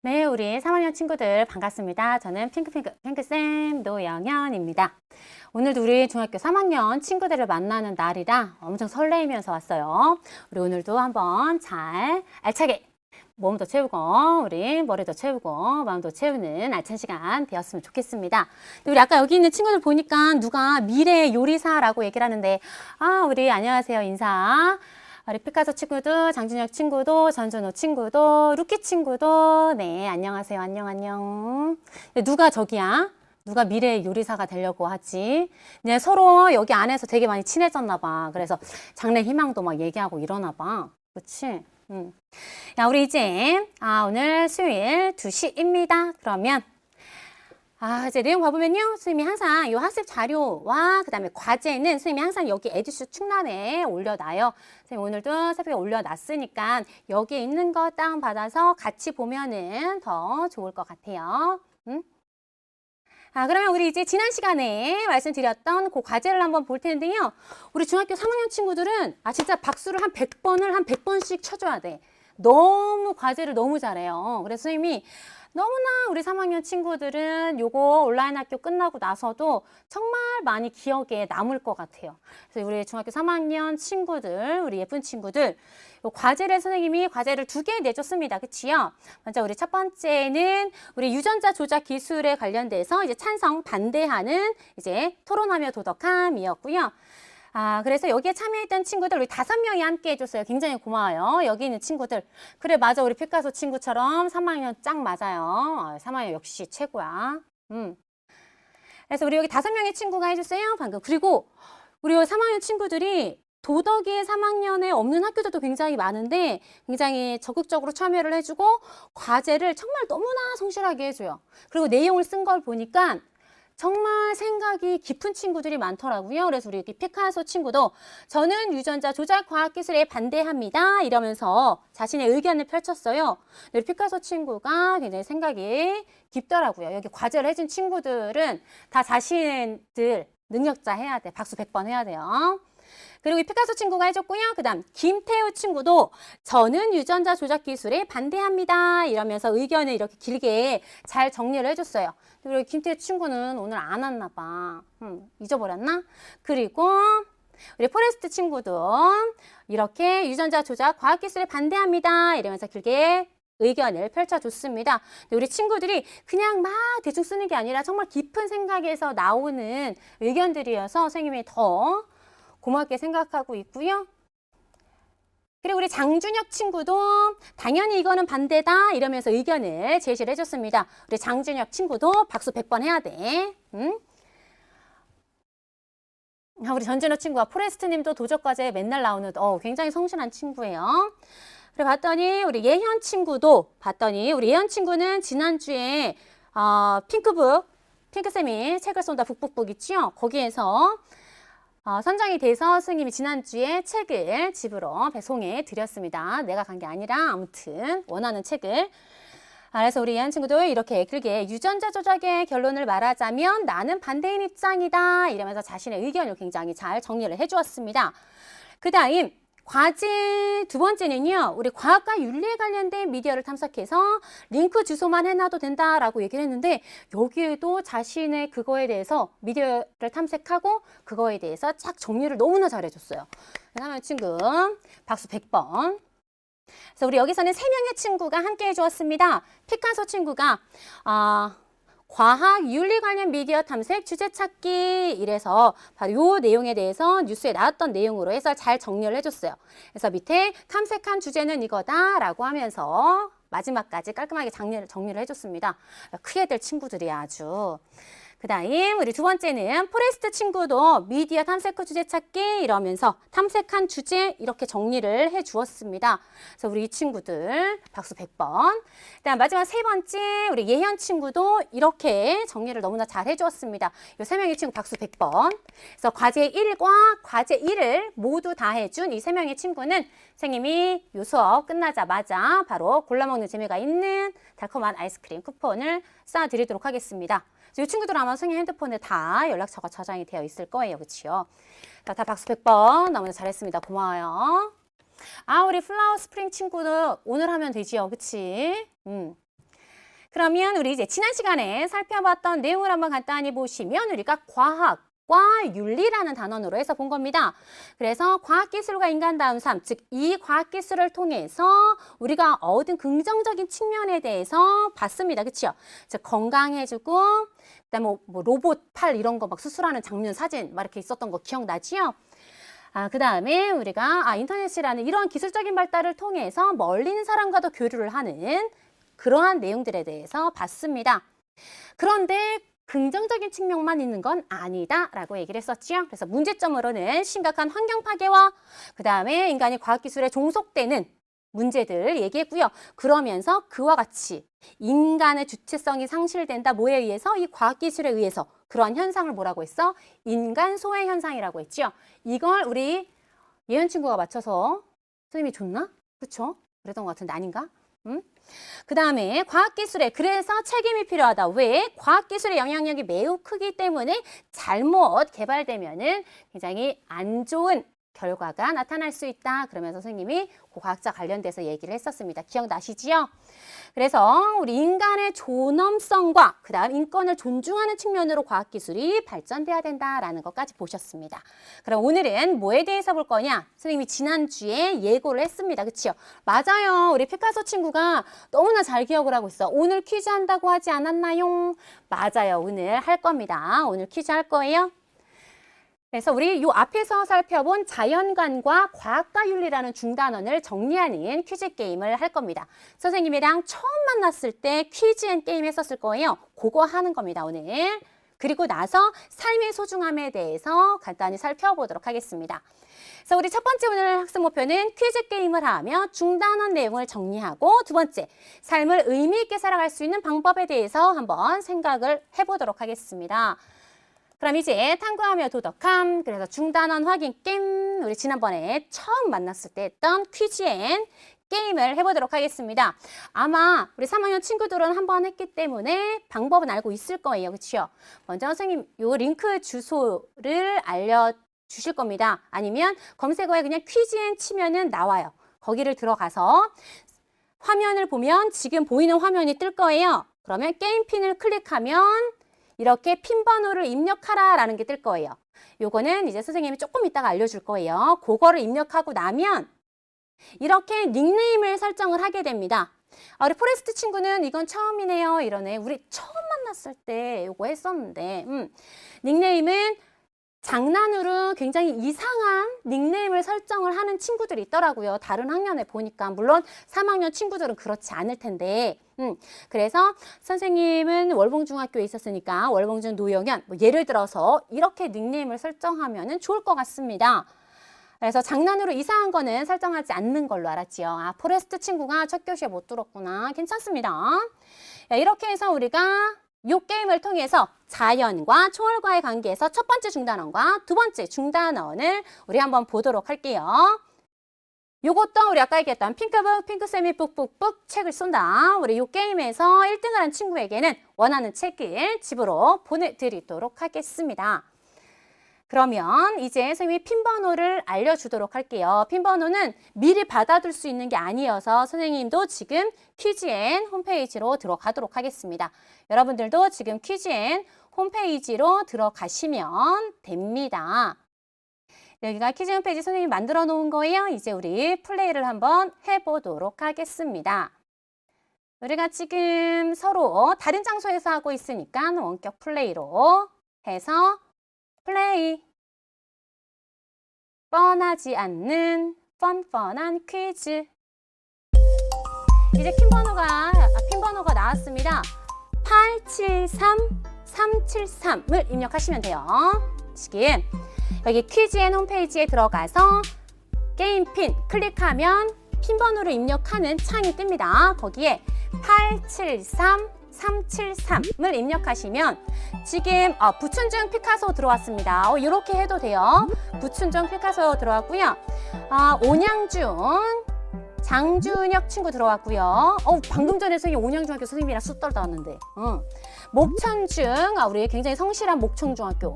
네, 우리 3학년 친구들 반갑습니다. 저는 핑크쌤 노영현입니다. 오늘도 우리 중학교 3학년 친구들을 만나는 날이라 엄청 설레이면서 왔어요. 우리 오늘도 한번 잘 알차게 몸도 채우고 우리 머리도 채우고 마음도 채우는 알찬 시간 되었으면 좋겠습니다. 우리 아까 여기 있는 친구들 보니까 누가 미래 요리사라고 얘기를 하는데 우리 안녕하세요 인사. 우리 피카소 친구도, 장준혁 친구도, 전준호 친구도, 루키 친구도, 네, 안녕하세요. 안녕. 누가 저기야? 누가 미래의 요리사가 되려고 하지? 네, 서로 여기 안에서 되게 많이 친해졌나 봐. 그래서 장래 희망도 막 얘기하고 이러나 봐. 그치? 야, 우리 이제, 오늘 수요일 2시입니다. 그러면, 이제 내용 봐보면요. 선생님이 항상 이 학습 자료와 그 다음에 과제는 선생님이 항상 여기 에듀스 충란에 올려놔요. 선생님 오늘도 새벽에 올려놨으니까 여기에 있는 거 다운받아서 같이 보면은 더 좋을 것 같아요. 그러면 우리 이제 지난 시간에 말씀드렸던 그 과제를 한번 볼 텐데요. 우리 중학교 3학년 친구들은 진짜 박수를 한 100번을 한 100번씩 쳐줘야 돼. 너무 과제를 너무 잘해요. 그래서 선생님이 너무나 우리 3학년 친구들은 요거 온라인 학교 끝나고 나서도 정말 많이 기억에 남을 것 같아요. 그래서 우리 중학교 3학년 친구들, 우리 예쁜 친구들, 요 과제를 선생님이 과제를 2개 내줬습니다. 그치요? 먼저 우리 첫 번째는 우리 유전자 조작 기술에 관련돼서 이제 찬성, 반대하는 이제 토론하며 도덕함이었고요. 그래서 여기에 참여했던 친구들 우리 5명이 함께 해줬어요. 굉장히 고마워요. 여기 있는 친구들. 그래, 맞아. 우리 피카소 친구처럼 3학년 짱 맞아요. 3학년 역시 최고야. 그래서 우리 여기 5명의 친구가 해줬어요. 방금. 그리고 우리 3학년 친구들이 도덕이 3학년에 없는 학교들도 굉장히 많은데 굉장히 적극적으로 참여를 해주고 과제를 정말 너무나 성실하게 해줘요. 그리고 내용을 쓴 걸 보니까 정말 생각이 깊은 친구들이 많더라고요. 그래서 우리 여기 피카소 친구도 저는 유전자 조작 과학기술에 반대합니다. 이러면서 자신의 의견을 펼쳤어요. 우리 피카소 친구가 굉장히 생각이 깊더라고요. 여기 과제를 해준 친구들은 다 자신들 능력자 해야 돼. 박수 100번 해야 돼요. 그리고 이 피카소 친구가 해줬고요. 그 다음 김태우 친구도 저는 유전자 조작 기술에 반대합니다. 이러면서 의견을 이렇게 길게 잘 정리를 해줬어요. 그리고 김태우 친구는 오늘 안 왔나 봐. 잊어버렸나? 그리고 우리 포레스트 친구도 이렇게 유전자 조작 과학기술에 반대합니다. 이러면서 길게 의견을 펼쳐줬습니다. 우리 친구들이 그냥 막 대충 쓰는 게 아니라 정말 깊은 생각에서 나오는 의견들이어서 선생님이 더 고맙게 생각하고 있고요. 그리고 우리 장준혁 친구도 당연히 이거는 반대다 이러면서 의견을 제시를 해줬습니다. 우리 장준혁 친구도 박수 100번 해야 돼. 우리 전준호 친구와 포레스트 님도 도적과제에 맨날 나오는 굉장히 성실한 친구예요. 그리고 봤더니 우리 예현 친구도 우리 예현 친구는 지난주에 핑크쌤이 책을 쏜다 북북북 있지요? 거기에서 선정이 돼서 선생님이 지난주에 책을 집으로 배송해 드렸습니다. 내가 간 게 아니라 아무튼 원하는 책을. 그래서 우리 예한 친구도 이렇게 길게 유전자 조작의 결론을 말하자면 나는 반대인 입장이다. 이러면서 자신의 의견을 굉장히 잘 정리를 해주었습니다. 그 다음 과제 2번째는요. 우리 과학과 윤리에 관련된 미디어를 탐색해서 링크 주소만 해놔도 된다라고 얘기를 했는데 여기에도 자신의 그거에 대해서 미디어를 탐색하고 그거에 대해서 쫙 정리를 너무나 잘해줬어요. 그다음에 친구 박수 100번. 그래서 우리 여기서는 3명의 친구가 함께 해주었습니다. 피카소 친구가 과학, 윤리 관련 미디어 탐색, 주제 찾기 이래서 바로 이 내용에 대해서 뉴스에 나왔던 내용으로 해서 잘 정리를 해줬어요. 그래서 밑에 탐색한 주제는 이거다라고 하면서 마지막까지 깔끔하게 정리를 해줬습니다. 크게들 친구들이야 아주. 그 다음 우리 2번째는 포레스트 친구도 미디어 탐색 후 주제 찾기 이러면서 탐색한 주제 이렇게 정리를 해 주었습니다. 그래서 우리 이 친구들 박수 100번. 그다음 마지막 3번째 우리 예현 친구도 이렇게 정리를 너무나 잘 해주었습니다. 이 3명의 친구 박수 100번. 그래서 과제 1과 과제 2를 모두 다 해준 이 3명의 친구는 선생님이 이 수업 끝나자마자 바로 골라먹는 재미가 있는 달콤한 아이스크림 쿠폰을 쏴드리도록 하겠습니다. 이 친구들 아마 선생님 핸드폰에 다 연락처가 저장이 되어 있을 거예요. 그치요? 다 박수 100번. 너무나 잘했습니다. 고마워요. 우리 플라워 스프링 친구들 오늘 하면 되지요. 그치? 그러면 우리 이제 지난 시간에 살펴봤던 내용을 한번 간단히 보시면 우리가 과학과 윤리라는 단원으로 해서 본 겁니다. 그래서 과학기술과 인간 다음 삶, 즉 이 과학기술을 통해서 우리가 얻은 긍정적인 측면에 대해서 봤습니다. 그렇죠? 즉 건강해지고 그다음에 뭐 로봇 팔 이런 거 막 수술하는 장면 사진 막 이렇게 있었던 거 기억나지요? 그다음에 우리가 인터넷이라는 이런 기술적인 발달을 통해서 멀리 있는 사람과도 교류를 하는 그러한 내용들에 대해서 봤습니다. 그런데 긍정적인 측면만 있는 건 아니다라고 얘기를 했었지요. 그래서 문제점으로는 심각한 환경 파괴와 그다음에 인간이 과학기술에 종속되는 문제들 얘기했고요. 그러면서 그와 같이 인간의 주체성이 상실된다. 뭐에 의해서? 이 과학기술에 의해서 그러한 현상을 뭐라고 했어? 인간 소외 현상이라고 했죠. 이걸 우리 예은 친구가 맞춰서 선생님이 줬나? 그렇죠? 그랬던 것 같은데 아닌가? 그 다음에 과학기술에 그래서 책임이 필요하다. 왜? 과학기술의 영향력이 매우 크기 때문에 잘못 개발되면은 굉장히 안 좋은 결과가 나타날 수 있다. 그러면서 선생님이 그 과학자 관련돼서 얘기를 했었습니다. 기억나시지요? 그래서 우리 인간의 존엄성과 그 다음 인권을 존중하는 측면으로 과학기술이 발전돼야 된다라는 것까지 보셨습니다. 그럼 오늘은 뭐에 대해서 볼 거냐? 선생님이 지난주에 예고를 했습니다. 그치요? 맞아요. 우리 피카소 친구가 너무나 잘 기억을 하고 있어. 오늘 퀴즈 한다고 하지 않았나요? 맞아요. 오늘 할 겁니다. 오늘 퀴즈 할 거예요. 그래서 우리 요 앞에서 살펴본 자연관과 과학과 윤리라는 중단원을 정리하는 퀴즈 게임을 할 겁니다. 선생님이랑 처음 만났을 때 퀴즈 앤 게임 했었을 거예요. 그거 하는 겁니다, 오늘. 그리고 나서 삶의 소중함에 대해서 간단히 살펴보도록 하겠습니다. 그래서 우리 첫 번째 오늘 학습 목표는 퀴즈 게임을 하며 중단원 내용을 정리하고 두 번째, 삶을 의미 있게 살아갈 수 있는 방법에 대해서 한번 생각을 해보도록 하겠습니다. 그럼 이제 탐구하며 도덕함, 그래서 중단원 확인 게임, 우리 지난번에 처음 만났을 때 했던 퀴즈 앤 게임을 해보도록 하겠습니다. 아마 우리 3학년 친구들은 한번 했기 때문에 방법은 알고 있을 거예요. 그렇죠? 먼저 선생님 요 링크 주소를 알려주실 겁니다. 아니면 검색어에 그냥 퀴즈 앤 치면은 나와요. 거기를 들어가서 화면을 보면 지금 보이는 화면이 뜰 거예요. 그러면 게임 핀을 클릭하면 이렇게 핀 번호를 입력하라라는 게 뜰 거예요. 요거는 이제 선생님이 조금 이따가 알려줄 거예요. 그거를 입력하고 나면 이렇게 닉네임을 설정을 하게 됩니다. 우리 포레스트 친구는 이건 처음이네요. 이러네. 우리 처음 만났을 때 요거 했었는데 닉네임은 장난으로 굉장히 이상한 닉네임을 설정을 하는 친구들이 있더라고요. 다른 학년에 보니까. 물론 3학년 친구들은 그렇지 않을 텐데 그래서 선생님은 월봉중학교에 있었으니까 월봉중 노영현 뭐 예를 들어서 이렇게 닉네임을 설정하면 좋을 것 같습니다. 그래서 장난으로 이상한 거는 설정하지 않는 걸로 알았지요. 포레스트 친구가 첫 교시에 못 들었구나. 괜찮습니다. 이렇게 해서 우리가 이 게임을 통해서 자연과 초월과의 관계에서 첫 번째 중단원과 두 번째 중단원을 우리 한번 보도록 할게요. 요것도 우리 아까 얘기했던 핑크북, 핑크쌤이 뿍뿍뿍 책을 쏜다. 우리 요 게임에서 1등을 한 친구에게는 원하는 책을 집으로 보내드리도록 하겠습니다. 그러면 이제 선생님이 핀 번호를 알려주도록 할게요. 핀 번호는 미리 받아둘 수 있는 게 아니어서 선생님도 지금 퀴즈앤 홈페이지로 들어가도록 하겠습니다. 여러분들도 지금 퀴즈앤 홈페이지로 들어가시면 됩니다. 여기가 퀴즈 홈페이지 선생님이 만들어 놓은 거예요. 이제 우리 플레이를 한번 해보도록 하겠습니다. 우리가 지금 서로 다른 장소에서 하고 있으니까 원격 플레이로 해서 플레이. 뻔하지 않는 뻔뻔한 퀴즈. 이제 핀 번호가 나왔습니다. 873373을 입력하시면 돼요. 지금 여기 퀴즈앤 홈페이지에 들어가서 게임 핀 클릭하면 핀 번호를 입력하는 창이 뜹니다. 거기에 873373을 입력하시면 지금 부춘중 피카소 들어왔습니다. 이렇게 해도 돼요. 부춘중 피카소 들어왔고요. 온양중 장준혁 친구 들어왔고요. 방금 전에 선생님 온양중학교 선생님이랑 쑥 떨어졌는데. 목천중 우리 굉장히 성실한 목천중학교.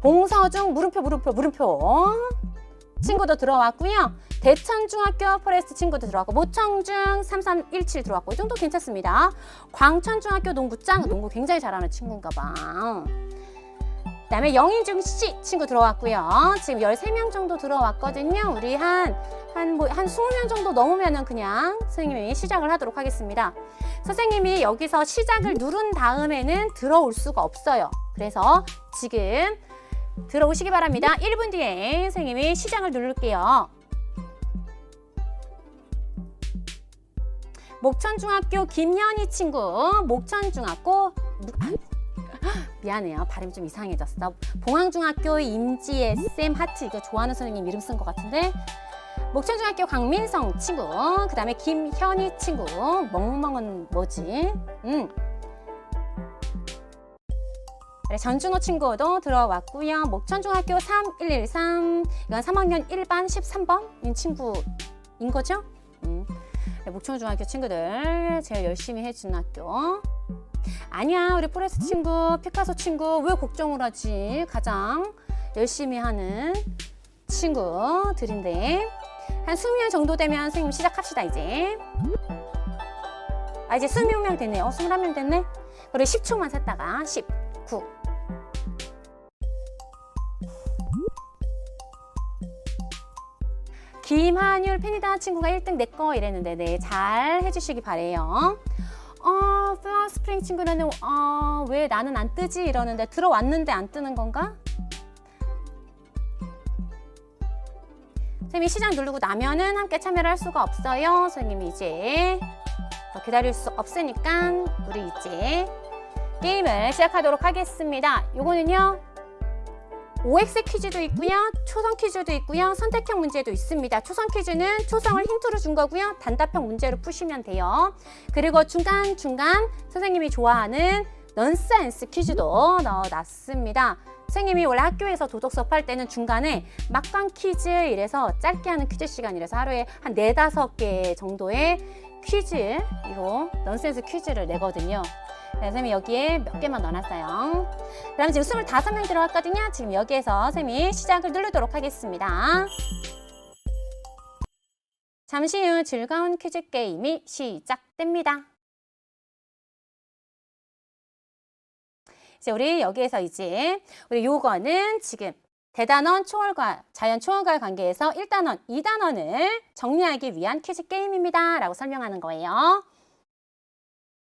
봉서중 물음표. 친구도 들어왔고요. 대천중학교 포레스트 친구도 들어왔고, 모청중 3317 들어왔고, 이 정도 괜찮습니다. 광천중학교 농구장, 농구 굉장히 잘하는 친구인가 봐. 그다음에 영인중 C 친구 들어왔고요. 지금 13명 정도 들어왔거든요. 우리 한 20명 정도 넘으면은 그냥 선생님이 시작을 하도록 하겠습니다. 선생님이 여기서 시작을 누른 다음에는 들어올 수가 없어요. 그래서 지금 들어오시기 바랍니다. 1분 뒤에 선생님이 시작을 누를게요. 목천중학교 김현희 친구, 목천중학교 미안해요. 발음이 좀 이상해졌어. 봉황중학교 임지혜 쌤 하트, 이거 좋아하는 선생님 이름 쓴 것 같은데. 목천중학교 강민성 친구, 그 다음에 김현희 친구, 멍멍은 뭐지? 그래, 전준호 친구도 들어왔고요. 목천중학교 3113, 이건 3학년 1반 13번인 친구인 거죠? 목천중학교 친구들 제일 열심히 해준 학교. 아니야, 우리 포레스트 친구, 피카소 친구 왜 걱정을 하지? 가장 열심히 하는 친구들인데 한 20명 정도 되면 선생님 시작합시다. 이제 이제 20명 됐네요. 21명 됐네. 그리고 10초만 셌다가 10, 9. 김한율 팬이다 친구가 1등 내꺼 이랬는데 네, 잘 해주시기 바래요. 플라워 스프링 친구는 왜 나는 안 뜨지 이러는데 들어왔는데 안 뜨는 건가? 선생님이 시작 누르고 나면은 함께 참여를 할 수가 없어요. 선생님이 이제 기다릴 수 없으니까 우리 이제 게임을 시작하도록 하겠습니다. 요거는요, OX 퀴즈도 있고요, 초성 퀴즈도 있고요, 선택형 문제도 있습니다. 초성 퀴즈는 초성을 힌트로 준 거고요, 단답형 문제로 푸시면 돼요. 그리고 중간중간 선생님이 좋아하는 넌센스 퀴즈도 넣어놨습니다. 선생님이 원래 학교에서 도덕 수업할 때는 중간에 막강 퀴즈 이래서 짧게 하는 퀴즈 시간이라서 하루에 한 4, 5개 정도의 퀴즈, 이거 넌센스 퀴즈를 내거든요. 네, 선생님이 여기에 몇 개만 넣어놨어요. 그럼 지금 25명 들어왔거든요. 지금 여기에서 선생님이 시작을 누르도록 하겠습니다. 잠시 후 즐거운 퀴즈 게임이 시작됩니다. 이제 우리 여기에서 우리 요거는 지금 대단원 초월과 자연 초월과의 관계에서 1단원, 2단원을 정리하기 위한 퀴즈 게임입니다. 라고 설명하는 거예요.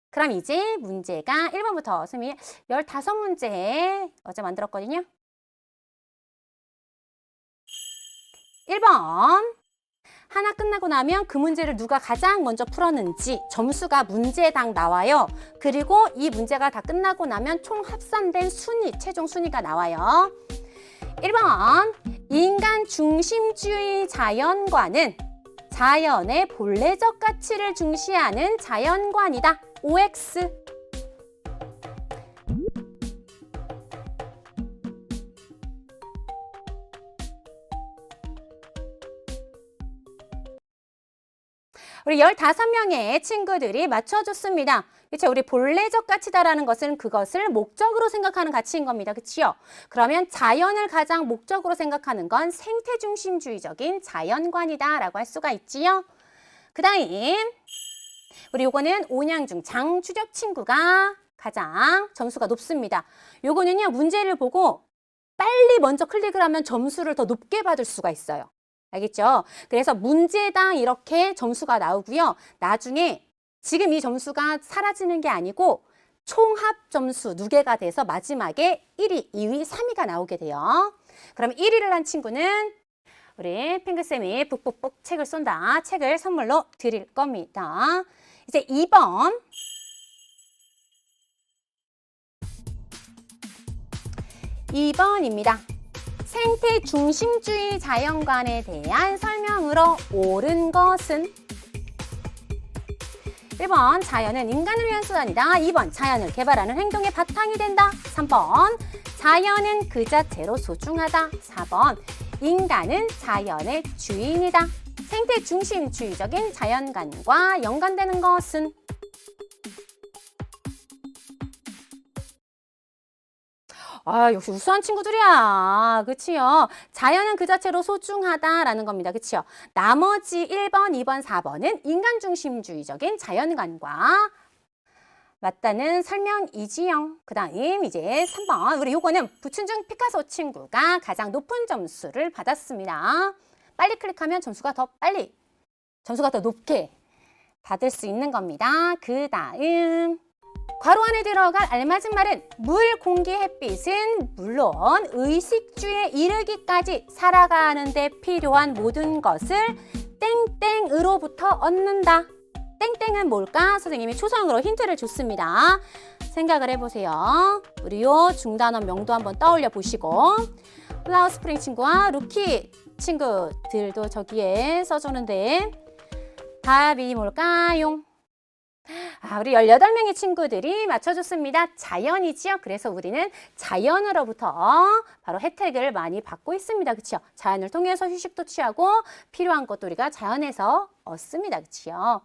그럼 이제 문제가 1번부터 선생님이 15문제 어제 만들었거든요. 1번. 하나 끝나고 나면 그 문제를 누가 가장 먼저 풀었는지 점수가 문제당 나와요. 그리고 이 문제가 다 끝나고 나면 총 합산된 순위, 최종 순위가 나와요. 1번. 인간 중심주의 자연관은 자연의 본래적 가치를 중시하는 자연관이다. OX. 우리 15명의 친구들이 맞춰줬습니다. 그쵸? 우리 본래적 가치다라는 것은 그것을 목적으로 생각하는 가치인 겁니다. 그치요? 그러면 자연을 가장 목적으로 생각하는 건 생태중심주의적인 자연관이다 라고 할 수가 있지요. 그 다음 우리 요거는 온양중 장추적 친구가 가장 점수가 높습니다. 요거는요, 문제를 보고 빨리 먼저 클릭을 하면 점수를 더 높게 받을 수가 있어요. 알겠죠? 그래서 문제당 이렇게 점수가 나오고요. 나중에 지금 이 점수가 사라지는 게 아니고 총합 점수 누계가 돼서 마지막에 1위, 2위, 3위가 나오게 돼요. 그럼 1위를 한 친구는 우리 핑크쌤이 북북북 책을 쏜다. 책을 선물로 드릴 겁니다. 이제 2번. 2번입니다. 생태 중심주의 자연관에 대한 설명으로 옳은 것은 1번 자연은 인간을 위한 수단이다. 2번 자연을 개발하는 행동의 바탕이 된다. 3번 자연은 그 자체로 소중하다. 4번 인간은 자연의 주인이다. 생태 중심주의적인 자연관과 연관되는 것은 역시 우수한 친구들이야. 그치요? 자연은 그 자체로 소중하다라는 겁니다. 그치요? 나머지 1번, 2번, 4번은 인간 중심주의적인 자연관과 맞다는 설명이지요. 그 다음 이제 3번. 우리 요거는 부춘중 피카소 친구가 가장 높은 점수를 받았습니다. 빨리 클릭하면 점수가 더 높게 받을 수 있는 겁니다. 그 다음 괄호 안에 들어갈 알맞은 말은 물, 공기, 햇빛은 물론 의식주에 이르기까지 살아가는 데 필요한 모든 것을 땡땡으로부터 얻는다. 땡땡은 뭘까? 선생님이 초성으로 힌트를 줬습니다. 생각을 해보세요. 우리 요 중단원 명도 한번 떠올려 보시고 플라워 스프링 친구와 루키 친구들도 저기에 써주는데 답이 뭘까요? 우리 18명의 친구들이 맞춰줬습니다. 자연이지요. 그래서 우리는 자연으로부터 바로 혜택을 많이 받고 있습니다. 그치요? 자연을 통해서 휴식도 취하고 필요한 것도 우리가 자연에서 얻습니다. 그치요?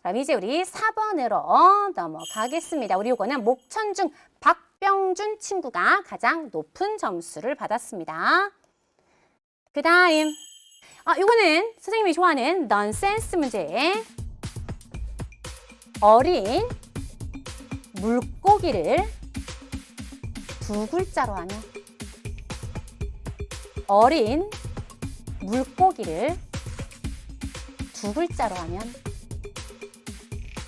그럼 이제 우리 4번으로 넘어가겠습니다. 우리 이거는 목천중 박병준 친구가 가장 높은 점수를 받았습니다. 그 다음 이거는 선생님이 좋아하는 넌센스 문제. 어린 물고기를 두 글자로 하면 어린 물고기를 두 글자로 하면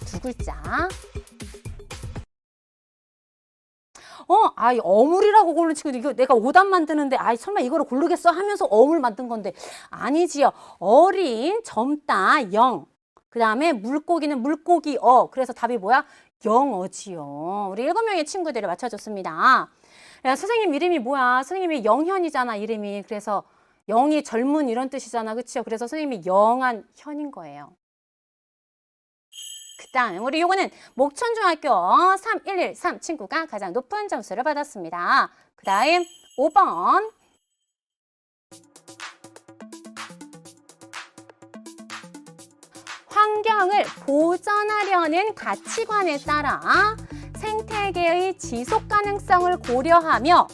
두 글자. 어물이라고 고르는 친구들, 이거 내가 오답 만드는데, 설마 이거를 고르겠어? 하면서 어물 만든 건데, 아니지요. 어린, 젊다, 영. 그 다음에 물고기는 물고기어. 그래서 답이 뭐야? 영어지요. 우리 7명의 친구들을 맞춰줬습니다. 야, 선생님 이름이 뭐야? 선생님이 영현이잖아, 이름이. 그래서 영이 젊은 이런 뜻이잖아. 그치요? 그래서 선생님이 영한 현인 거예요. 그 다음 우리 요거는 목천중학교 3113 친구가 가장 높은 점수를 받았습니다. 그 다음 5번 환경을 보전하려는 가치관에 따라 생태계의 지속 가능성을 고려하며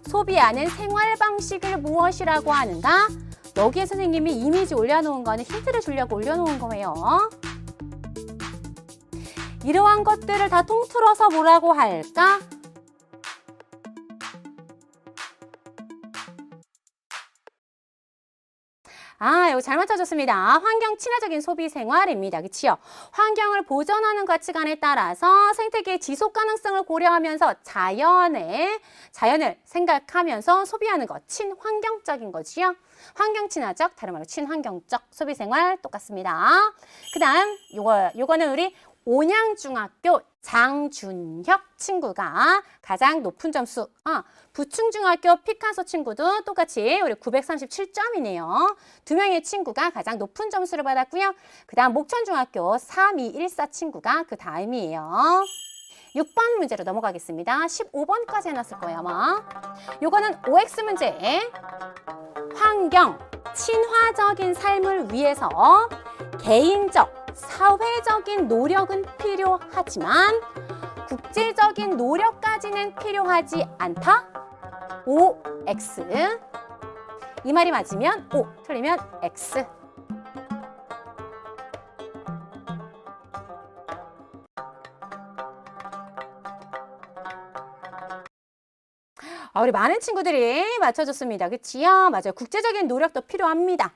소비하는 생활 방식을 무엇이라고 하는가? 여기에 선생님이 이미지 올려놓은 거는 힌트를 주려고 올려놓은 거예요. 이러한 것들을 다 통틀어서 뭐라고 할까? 이거 잘 맞춰줬습니다. 환경 친화적인 소비 생활입니다. 그치요? 환경을 보존하는 가치관에 따라서 생태계의 지속 가능성을 고려하면서 자연을 생각하면서 소비하는 것, 친환경적인 거지요. 환경 친화적, 다른 말로 친환경적 소비 생활 똑같습니다. 그 다음 요거는 우리 온양중학교 장준혁 친구가 가장 높은 점수. 부충중학교 피카소 친구도 똑같이 우리 937점이네요. 2명의 친구가 가장 높은 점수를 받았고요. 그 다음 목천중학교 3214 친구가 그 다음이에요. 6번 문제로 넘어가겠습니다. 15번까지 해놨을 거예요, 아마. 요거는 OX 문제. 환경, 친화적인 삶을 위해서 개인적, 사회적인 노력은 필요하지만 국제적인 노력까지는 필요하지 않다. OX. 이 말이 맞으면 O, 틀리면 X. 우리 많은 친구들이 맞춰줬습니다. 그치요? 맞아요. 국제적인 노력도 필요합니다.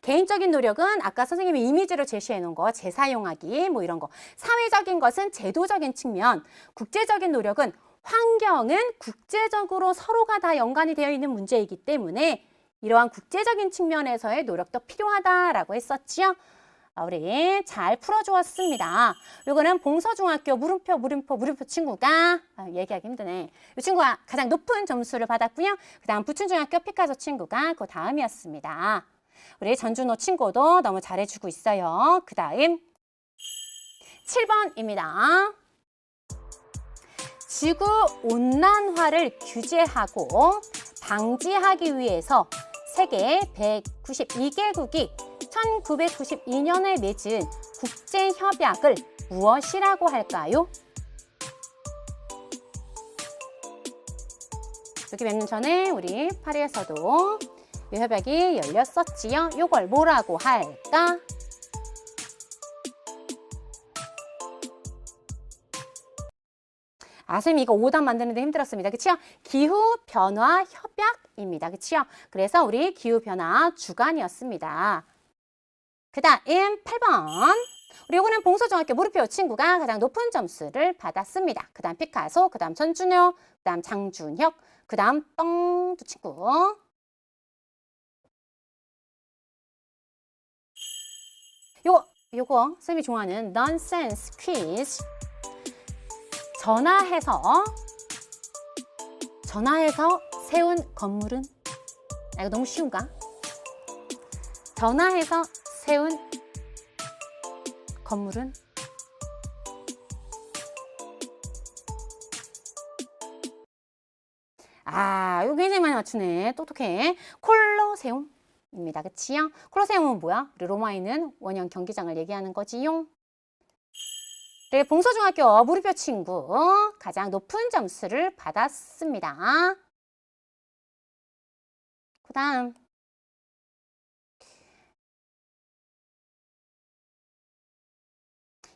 개인적인 노력은 아까 선생님이 이미지로 제시해 놓은 거, 재사용하기 뭐 이런 거. 사회적인 것은 제도적인 측면, 국제적인 노력은 환경은 국제적으로 서로가 다 연관이 되어 있는 문제이기 때문에 이러한 국제적인 측면에서의 노력도 필요하다라고 했었지요. 우리 잘 풀어주었습니다. 이거는 봉서중학교 물음표 친구가 얘기하기 힘드네. 이 친구가 가장 높은 점수를 받았고요. 그 다음 부춘중학교 피카소 친구가 그 다음이었습니다. 우리 전준호 친구도 너무 잘해주고 있어요. 그 다음 7번입니다. 지구온난화를 규제하고 방지하기 위해서 세계 192개국이 1992년에 맺은 국제협약을 무엇이라고 할까요? 여기 몇 년 전에 우리 파리에서도 이 협약이 열렸었지요. 요걸 뭐라고 할까? 선생님 이거 오답 만드는데 힘들었습니다. 그치요? 기후변화 협약입니다. 그치요? 그래서 우리 기후변화 주간이었습니다. 그 다음 8번. 우리 요거는 봉서중학교 물음표 친구가 가장 높은 점수를 받았습니다. 그 다음 피카소, 그 다음 전준효, 그 다음 장준혁, 그 다음 뻥두 친구. 요거 선생님이 좋아하는 nonsense quiz. 전화해서 세운 건물은? 이거 너무 쉬운가? 전화해서 세운 건물은? 이거 굉장히 많이 맞추네. 똑똑해. 콜로세움입니다. 그치요? 콜로세움은 뭐야? 우리 로마에는 원형 경기장을 얘기하는 거지요. 네, 봉서중학교 물음표 친구 가장 높은 점수를 받았습니다. 그 다음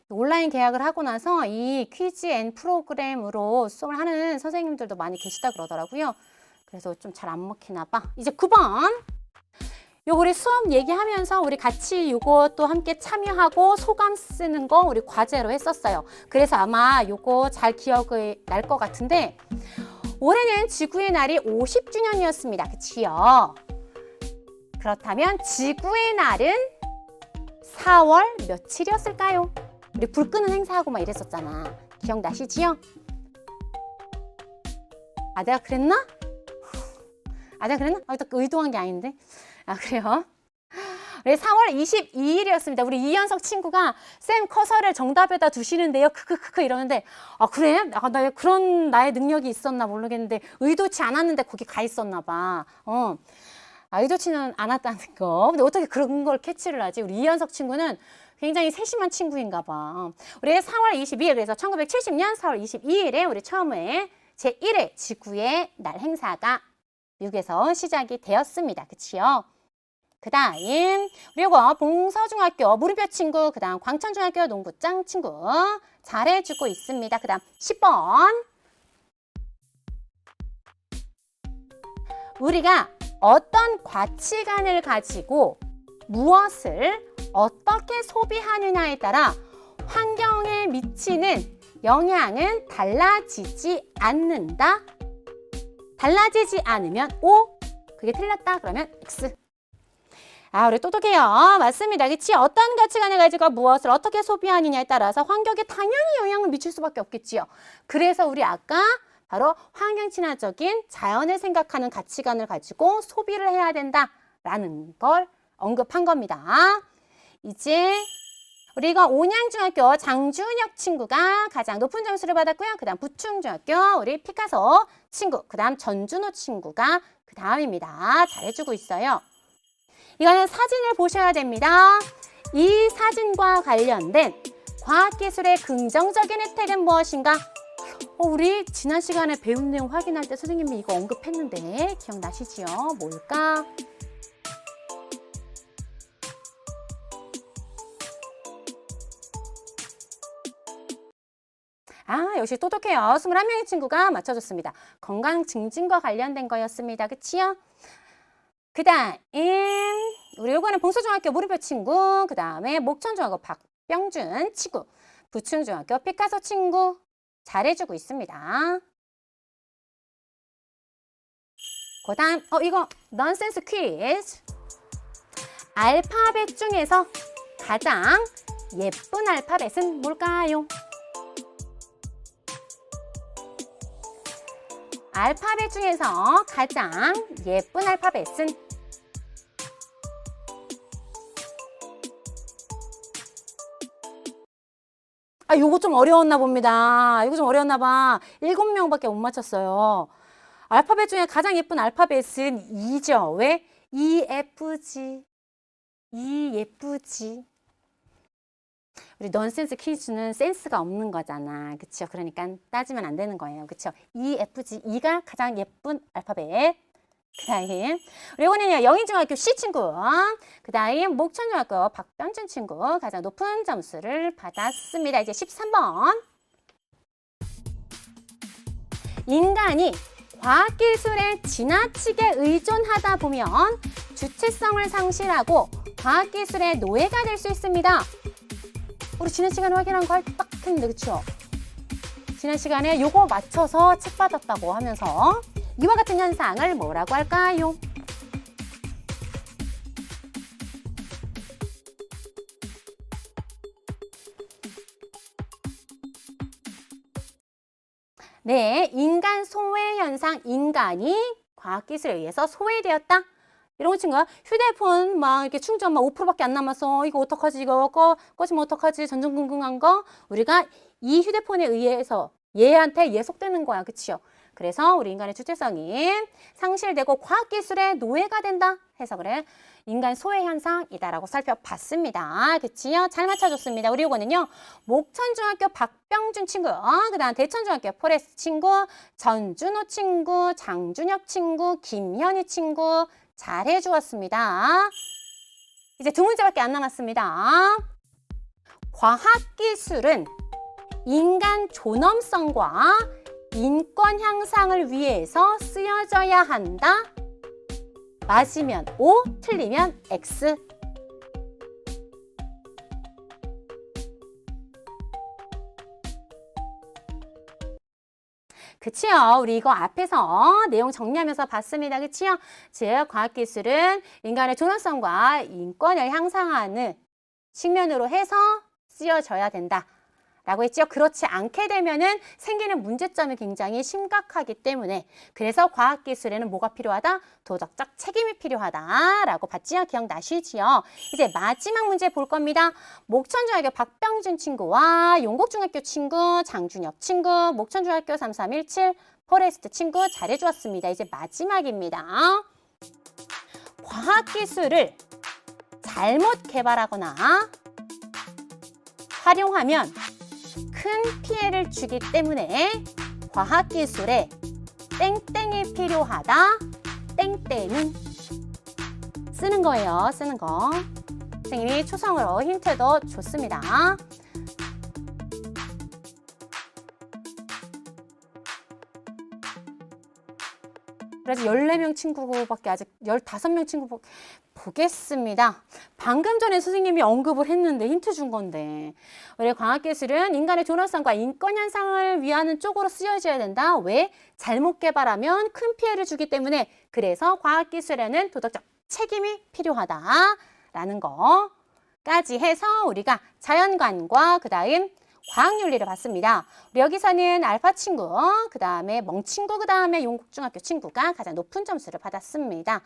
온라인 계약을 하고 나서 이 퀴즈 앤 프로그램으로 수업을 하는 선생님들도 많이 계시다 그러더라고요. 그래서 좀 잘 안 먹히나 봐. 이제 9번. 요 우리 수업 얘기하면서 우리 같이 요것도 함께 참여하고 소감 쓰는 거 우리 과제로 했었어요. 그래서 아마 요거 잘 기억이 날 것 같은데 올해는 지구의 날이 50주년이었습니다. 그치요? 그렇다면 지구의 날은 4월 며칠이었을까요? 우리 불 끄는 행사하고 막 이랬었잖아. 기억나시지요? 내가 그랬나? 내가 그랬나? 의도한 게 아닌데. 그래요? 우리 4월 22일이었습니다. 우리 이현석 친구가 쌤 커서를 정답에다 두시는데요. 크크크크 이러는데 그래? 나 그런 나의 능력이 있었나 모르겠는데 의도치 않았는데 거기 가 있었나 봐. 의도치는 않았다는 거. 근데 어떻게 그런 걸 캐치를 하지? 우리 이현석 친구는 굉장히 세심한 친구인가 봐. 우리 4월 22일, 그래서 1970년 4월 22일에 우리 처음에 제1회 지구의 날 행사가 미국에서 시작이 되었습니다. 그치요? 그 다음 우리 요거 봉서중학교 물음표 친구, 그 다음 광천중학교 농구장 친구 잘해주고 있습니다. 그 다음 10번. 우리가 어떤 가치관을 가지고 무엇을 어떻게 소비하느냐에 따라 환경에 미치는 영향은 달라지지 않는다. 달라지지 않으면 O, 그게 틀렸다 그러면 X. 우리 똑똑해요. 맞습니다. 그치? 어떤 가치관을 가지고 무엇을 어떻게 소비하느냐에 따라서 환경에 당연히 영향을 미칠 수밖에 없겠지요. 그래서 우리 아까 바로 환경 친화적인 자연을 생각하는 가치관을 가지고 소비를 해야 된다라는 걸 언급한 겁니다. 이제 우리가 온양중학교 장준혁 친구가 가장 높은 점수를 받았고요. 그 다음 부충중학교 우리 피카소 친구, 그 다음 전준호 친구가 그 다음입니다. 잘해주고 있어요. 이거는 사진을 보셔야 됩니다. 이 사진과 관련된 과학기술의 긍정적인 혜택은 무엇인가? 우리 지난 시간에 배운 내용 확인할 때 선생님이 이거 언급했는데 기억나시지요? 뭘까? 역시 똑똑해요. 21명의 친구가 맞춰줬습니다. 건강 증진과 관련된 거였습니다. 그치요? 그 다음 우리 요거는 봉수중학교 물음표 친구, 그 다음에 목천중학교 박병준 친구, 부충중학교 피카소 친구 잘해주고 있습니다. 그 다음 이거 넌센스 퀴즈. 알파벳 중에서 가장 예쁜 알파벳은 뭘까요? 알파벳 중에서 가장 예쁜 알파벳은 요거 좀 어려웠나 봅니다. 이거 좀 어려웠나 봐. 7명밖에 못 맞췄어요. 알파벳 중에 가장 예쁜 알파벳은 E죠. 왜? E, F, G. E, 예쁘지. 우리 넌센스 퀴즈는 센스가 없는 거잖아. 그쵸? 그러니까 따지면 안 되는 거예요. 그쵸? E, F, G, E가 가장 예쁜 알파벳. 그 다음 이거는요 영인중학교 C 친구, 그 다음 목천중학교 박병준 친구 가장 높은 점수를 받았습니다. 이제 13번. 인간이 과학기술에 지나치게 의존하다 보면 주체성을 상실하고 과학기술의 노예가 될 수 있습니다. 우리 지난 시간에 확인한 거 딱 했는데 그쵸? 지난 시간에 요거 맞춰서 책 받았다고 하면서 이와 같은 현상을 뭐라고 할까요? 네, 인간 소외 현상, 인간이 과학기술에 의해서 소외되었다. 이런 거 친구야. 휴대폰 막 이렇게 충전 막 5%밖에 안 남았어. 이거 어떡하지? 이거 꺼지면 어떡하지? 전전긍긍한 거 우리가 이 휴대폰에 의해서 얘한테 예속되는 거야. 그치요? 그래서 우리 인간의 주체성이 상실되고 과학기술의 노예가 된다 해서 그래. 인간 소외 현상이다라고 살펴봤습니다. 그치요? 잘 맞춰줬습니다. 우리 이거는요. 목천중학교 박병준 친구, 그 다음 대천중학교 포레스 친구, 전준호 친구, 장준혁 친구, 김현희 친구 잘해주었습니다. 이제 두 문제밖에 안 남았습니다. 과학기술은 인간 존엄성과 인권 향상을 위해서 쓰여져야 한다. 맞으면 O, 틀리면 X. 그치요? 우리 이거 앞에서 내용 정리하면서 봤습니다. 그치요? 즉, 과학기술은 인간의 존엄성과 인권을 향상하는 측면으로 해서 쓰여져야 된다. 라고 했죠. 그렇지 않게 되면은 생기는 문제점이 굉장히 심각하기 때문에 그래서 과학기술에는 뭐가 필요하다? 도덕적 책임이 필요하다 라고 봤지요. 기억나시지요? 이제 마지막 문제 볼 겁니다. 목천중학교 박병준 친구와 용곡중학교 친구, 장준혁 친구, 목천중학교 3317 포레스트 친구 잘해주었습니다. 이제 마지막입니다. 과학기술을 잘못 개발하거나 활용하면 큰 피해를 주기 때문에 과학기술에 땡땡이 필요하다. 땡땡은 쓰는 거예요. 쓰는 거. 선생님이 초성으로 힌트도 줬습니다. 그래서 14명 친구밖에 아직 15명 친구 보겠습니다. 방금 전에 선생님이 언급을 했는데 힌트 준 건데 우리 과학기술은 인간의 존엄성과 인권 현상을 위하는 쪽으로 쓰여져야 된다. 왜? 잘못 개발하면 큰 피해를 주기 때문에 그래서 과학기술에는 도덕적 책임이 필요하다라는 거까지 해서 우리가 자연관과 그 다음 과학윤리를 봤습니다. 우리 여기서는 알파 친구, 그 다음에 멍 친구, 그 다음에 용국중학교 친구가 가장 높은 점수를 받았습니다.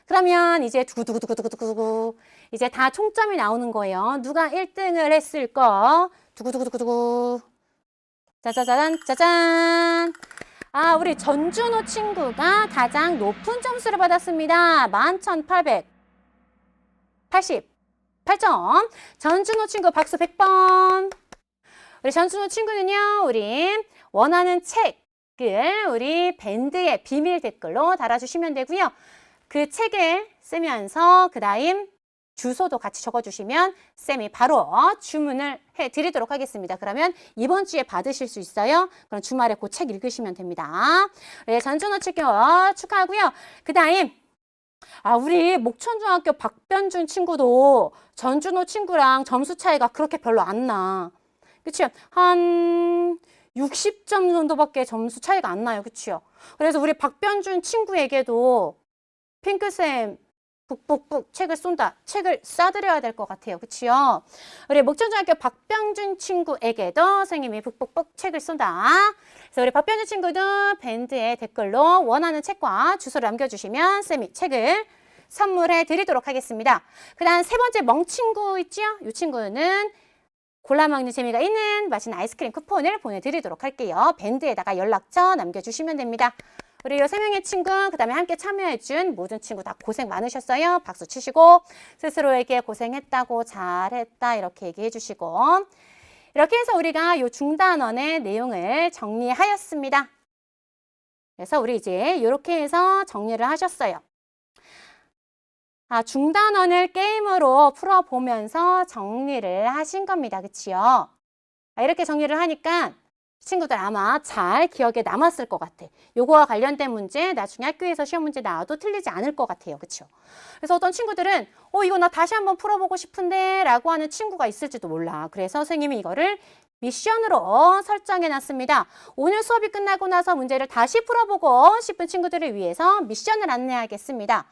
그러면 이제 두구두구두구두구두구 이제 다 총점이 나오는 거예요. 누가 1등을 했을까? 두구두구두구두구 짜자잔 짜잔. 아, 우리 전준호 친구가 가장 높은 점수를 받았습니다. 11,888점. 전준호 친구 박수 100번. 우리 전준호 친구는요, 우리 원하는 책을 우리 밴드에 비밀 댓글로 달아주시면 되고요. 그 책을 쓰면서 그 다음 주소도 같이 적어주시면 쌤이 바로 주문을 해드리도록 하겠습니다. 그러면 이번 주에 받으실 수 있어요. 그럼 주말에 그 책 읽으시면 됩니다. 네, 전준호 친구 축하하고요. 그 다음 우리 목천중학교 박변준 친구도 전준호 친구랑 점수 차이가 그렇게 별로 안 나. 그치요? 한 60점 정도밖에 점수 차이가 안 나요. 그치요? 그래서 우리 박변준 친구에게도 핑크쌤 북북북 책을 쏜다. 책을 쏴드려야 될 것 같아요. 그치요? 우리 목천중학교 박병준 친구에게도 선생님이 북북북 책을 쏜다. 그래서 우리 박병준 친구도 밴드에 댓글로 원하는 책과 주소를 남겨주시면 쌤이 책을 선물해 드리도록 하겠습니다. 그 다음 세 번째 멍친구 있죠? 이 친구는 골라 먹는 재미가 있는 맛있는 아이스크림 쿠폰을 보내드리도록 할게요. 밴드에다가 연락처 남겨주시면 됩니다. 우리 이 세 명의 친구, 그 다음에 함께 참여해준 모든 친구 다 고생 많으셨어요. 박수 치시고 스스로에게 고생했다고 잘했다 이렇게 얘기해 주시고 이렇게 해서 우리가 이 중단원의 내용을 정리하였습니다. 그래서 우리 이제 이렇게 해서 정리를 하셨어요. 중단원을 게임으로 풀어보면서 정리를 하신 겁니다. 그치요? 이렇게 정리를 하니까 친구들 아마 잘 기억에 남았을 것 같아. 요거와 관련된 문제 나중에 학교에서 시험 문제 나와도 틀리지 않을 것 같아요. 그쵸? 그래서 어떤 친구들은 이거 나 다시 한번 풀어보고 싶은데 라고 하는 친구가 있을지도 몰라. 그래서 선생님이 이거를 미션으로 설정해 놨습니다. 오늘 수업이 끝나고 나서 문제를 다시 풀어보고 싶은 친구들을 위해서 미션을 안내하겠습니다.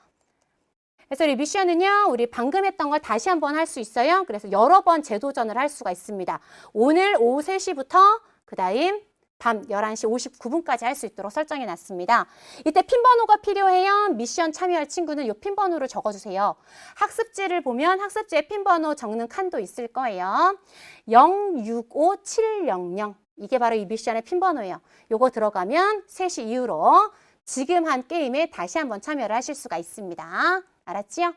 그래서 이 미션은요, 우리 방금 했던 걸 다시 한번 할 수 있어요. 그래서 여러 번 재도전을 할 수가 있습니다. 오늘 오후 3시부터 그 다음 밤 11시 59분까지 할 수 있도록 설정해 놨습니다. 이때 핀번호가 필요해요. 미션 참여할 친구는 이 핀번호를 적어주세요. 학습지를 보면 학습지에 핀번호 적는 칸도 있을 거예요. 065700 이게 바로 이 미션의 핀번호예요. 요거 들어가면 3시 이후로 지금 한 게임에 다시 한번 참여를 하실 수가 있습니다. 알았지요?